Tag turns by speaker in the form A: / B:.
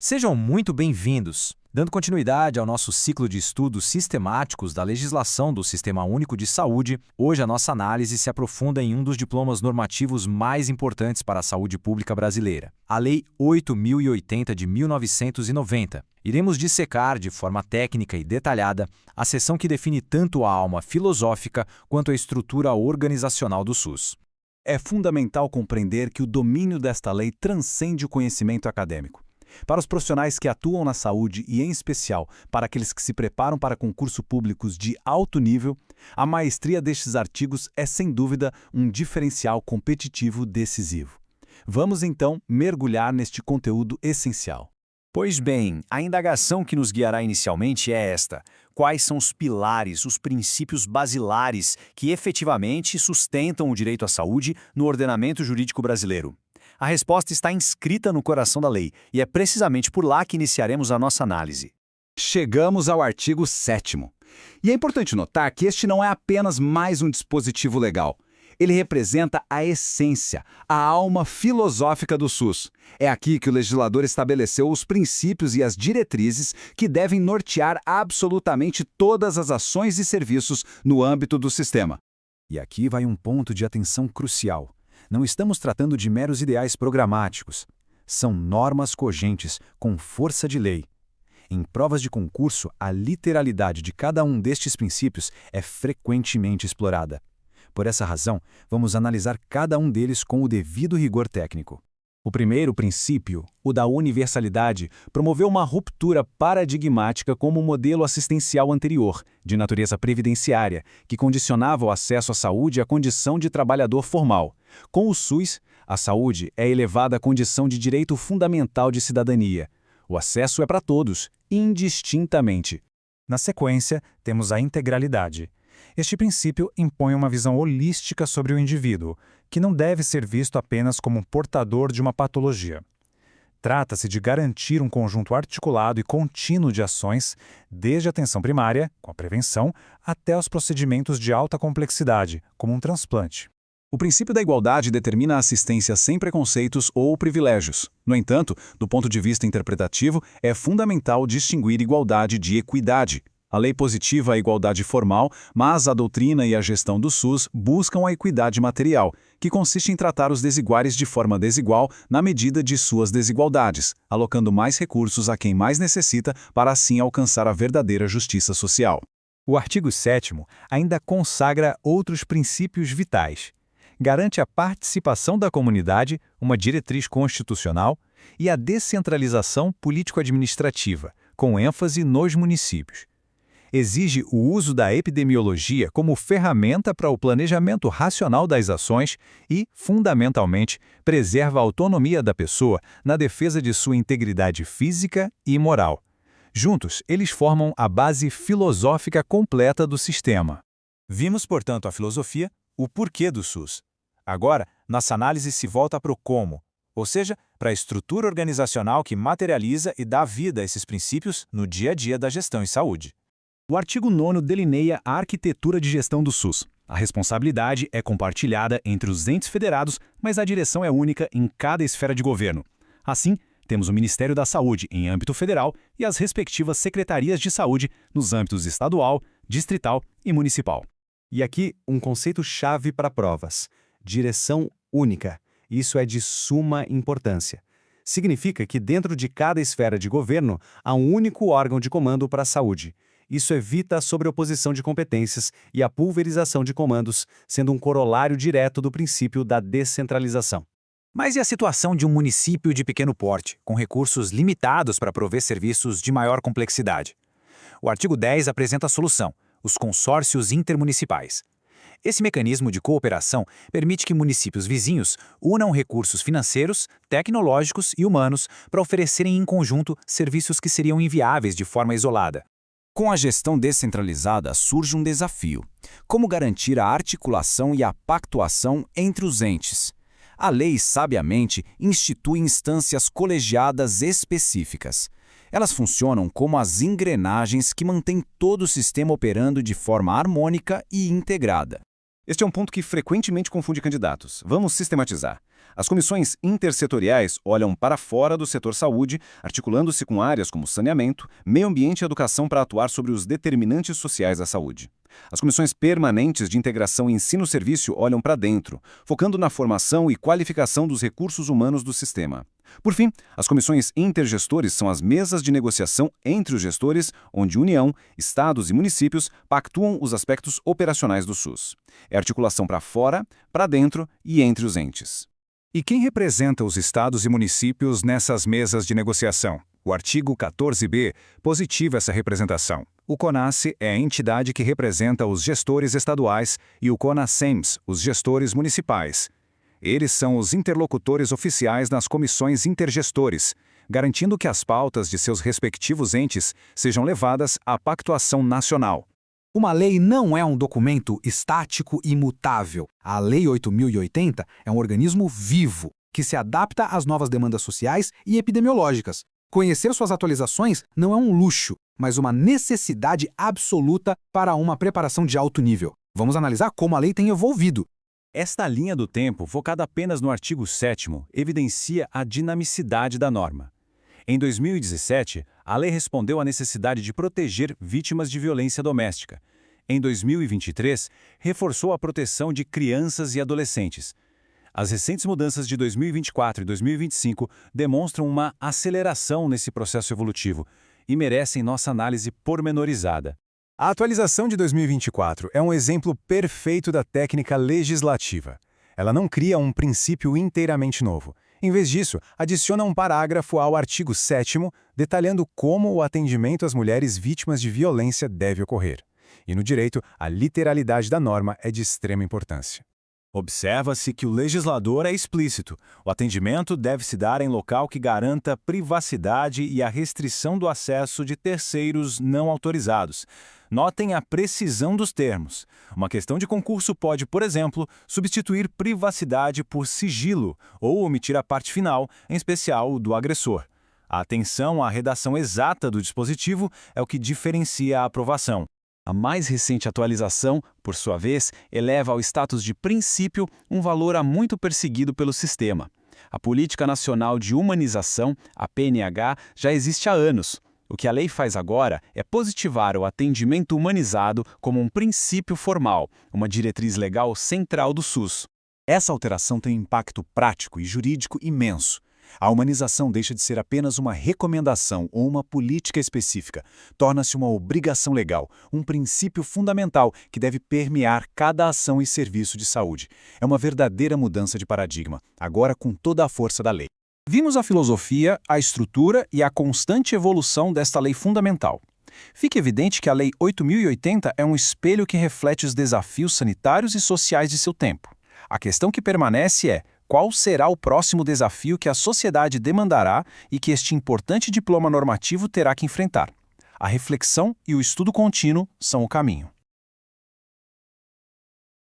A: Sejam muito bem-vindos. Dando continuidade ao nosso ciclo de estudos sistemáticos da legislação do Sistema Único de Saúde, hoje a nossa análise se aprofunda em um dos diplomas normativos mais importantes para a saúde pública brasileira, a Lei 8.080 de 1990. Iremos dissecar de forma técnica e detalhada a seção que define tanto a alma filosófica quanto a estrutura organizacional do SUS.
B: É fundamental compreender que o domínio desta lei transcende o conhecimento acadêmico. Para os profissionais que atuam na saúde e, em especial, para aqueles que se preparam para concursos públicos de alto nível, a maestria destes artigos é, sem dúvida, um diferencial competitivo decisivo. Vamos, então, mergulhar neste conteúdo essencial.
C: Pois bem, a indagação que nos guiará inicialmente é esta: quais são os pilares, os princípios basilares que efetivamente sustentam o direito à saúde no ordenamento jurídico brasileiro? A resposta está inscrita no coração da lei, e é precisamente por lá que iniciaremos a nossa análise.
B: Chegamos ao artigo 7º. E é importante notar que este não é apenas mais um dispositivo legal. Ele representa a essência, a alma filosófica do SUS. É aqui que o legislador estabeleceu os princípios e as diretrizes que devem nortear absolutamente todas as ações e serviços no âmbito do sistema.
D: E aqui vai um ponto de atenção crucial. Não estamos tratando de meros ideais programáticos. São normas cogentes, com força de lei. Em provas de concurso, a literalidade de cada um destes princípios é frequentemente explorada. Por essa razão, vamos analisar cada um deles com o devido rigor técnico. O primeiro princípio, o da universalidade, promoveu uma ruptura paradigmática como o modelo assistencial anterior, de natureza previdenciária, que condicionava o acesso à saúde à condição de trabalhador formal. Com o SUS, a saúde é elevada à condição de direito fundamental de cidadania. O acesso é para todos, indistintamente.
E: Na sequência, temos a integralidade. Este princípio impõe uma visão holística sobre o indivíduo, que não deve ser visto apenas como um portador de uma patologia. Trata-se de garantir um conjunto articulado e contínuo de ações, desde a atenção primária, com a prevenção, até os procedimentos de alta complexidade, como um transplante.
B: O princípio da igualdade determina a assistência sem preconceitos ou privilégios. No entanto, do ponto de vista interpretativo, é fundamental distinguir igualdade de equidade. A lei positiva a igualdade formal, mas a doutrina e a gestão do SUS buscam a equidade material, que consiste em tratar os desiguais de forma desigual na medida de suas desigualdades, alocando mais recursos a quem mais necessita para assim alcançar a verdadeira justiça social.
E: O artigo 7º ainda consagra outros princípios vitais. Garante a participação da comunidade, uma diretriz constitucional, e a descentralização político-administrativa, com ênfase nos municípios. Exige o uso da epidemiologia como ferramenta para o planejamento racional das ações e, fundamentalmente, preserva a autonomia da pessoa na defesa de sua integridade física e moral. Juntos, eles formam a base filosófica completa do sistema.
A: Vimos, portanto, a filosofia, o porquê do SUS. Agora, nossa análise se volta para o como, ou seja, para a estrutura organizacional que materializa e dá vida a esses princípios no dia a dia da gestão em saúde.
B: O artigo 9º delineia a arquitetura de gestão do SUS. A responsabilidade é compartilhada entre os entes federados, mas a direção é única em cada esfera de governo. Assim, temos o Ministério da Saúde em âmbito federal e as respectivas secretarias de saúde nos âmbitos estadual, distrital e municipal.
F: E aqui um conceito-chave para provas: direção única. Isso é de suma importância. Significa que dentro de cada esfera de governo há um único órgão de comando para a saúde. Isso evita a sobreoposição de competências e a pulverização de comandos, sendo um corolário direto do princípio da descentralização.
A: Mas e a situação de um município de pequeno porte, com recursos limitados para prover serviços de maior complexidade? O artigo 10 apresenta a solução: os consórcios intermunicipais. Esse mecanismo de cooperação permite que municípios vizinhos unam recursos financeiros, tecnológicos e humanos para oferecerem em conjunto serviços que seriam inviáveis de forma isolada.
D: Com a gestão descentralizada surge um desafio: como garantir a articulação e a pactuação entre os entes? A lei, sabiamente, institui instâncias colegiadas específicas. Elas funcionam como as engrenagens que mantêm todo o sistema operando de forma harmônica e integrada.
F: Este é um ponto que frequentemente confunde candidatos. Vamos sistematizar.
C: As comissões intersetoriais olham para fora do setor saúde, articulando-se com áreas como saneamento, meio ambiente e educação para atuar sobre os determinantes sociais da saúde. As comissões permanentes de integração ensino-serviço olham para dentro, focando na formação e qualificação dos recursos humanos do sistema. Por fim, as comissões intergestores são as mesas de negociação entre os gestores, onde União, estados e municípios pactuam os aspectos operacionais do SUS. É articulação para fora, para dentro e entre os entes.
B: E quem representa os estados e municípios nessas mesas de negociação? O artigo 14b positiva essa representação. O CONASE é a entidade que representa os gestores estaduais e o CONASEMS, os gestores municipais. Eles são os interlocutores oficiais nas comissões intergestores, garantindo que as pautas de seus respectivos entes sejam levadas à pactuação nacional.
D: Uma lei não é um documento estático e imutável. A Lei 8.080 é um organismo vivo, que se adapta às novas demandas sociais e epidemiológicas. Conhecer suas atualizações não é um luxo, mas uma necessidade absoluta para uma preparação de alto nível. Vamos analisar como a lei tem evolvido.
E: Esta linha do tempo, focada apenas no artigo 7º, evidencia a dinamicidade da norma. Em 2017, a lei respondeu à necessidade de proteger vítimas de violência doméstica. Em 2023, reforçou a proteção de crianças e adolescentes. As recentes mudanças de 2024 e 2025 demonstram uma aceleração nesse processo evolutivo e merecem nossa análise pormenorizada.
B: A atualização de 2024 é um exemplo perfeito da técnica legislativa. Ela não cria um princípio inteiramente novo. Em vez disso, adiciona um parágrafo ao artigo 7º, detalhando como o atendimento às mulheres vítimas de violência deve ocorrer. E no direito, a literalidade da norma é de extrema importância.
E: Observa-se que o legislador é explícito. O atendimento deve se dar em local que garanta privacidade e a restrição do acesso de terceiros não autorizados. Notem a precisão dos termos. Uma questão de concurso pode, por exemplo, substituir privacidade por sigilo ou omitir a parte final, em especial do agressor. A atenção à redação exata do dispositivo é o que diferencia a aprovação. A mais recente atualização, por sua vez, eleva ao status de princípio um valor há muito perseguido pelo sistema. A Política Nacional de Humanização, a PNH, já existe há anos. O que a lei faz agora é positivar o atendimento humanizado como um princípio formal, uma diretriz legal central do SUS.
B: Essa alteração tem impacto prático e jurídico imenso. A humanização deixa de ser apenas uma recomendação ou uma política específica. Torna-se uma obrigação legal, um princípio fundamental que deve permear cada ação e serviço de saúde. É uma verdadeira mudança de paradigma, agora com toda a força da lei.
A: Vimos a filosofia, a estrutura e a constante evolução desta lei fundamental. Fica evidente que a Lei 8.080 é um espelho que reflete os desafios sanitários e sociais de seu tempo. A questão que permanece é: qual será o próximo desafio que a sociedade demandará e que este importante diploma normativo terá que enfrentar? A reflexão e o estudo contínuo são o caminho.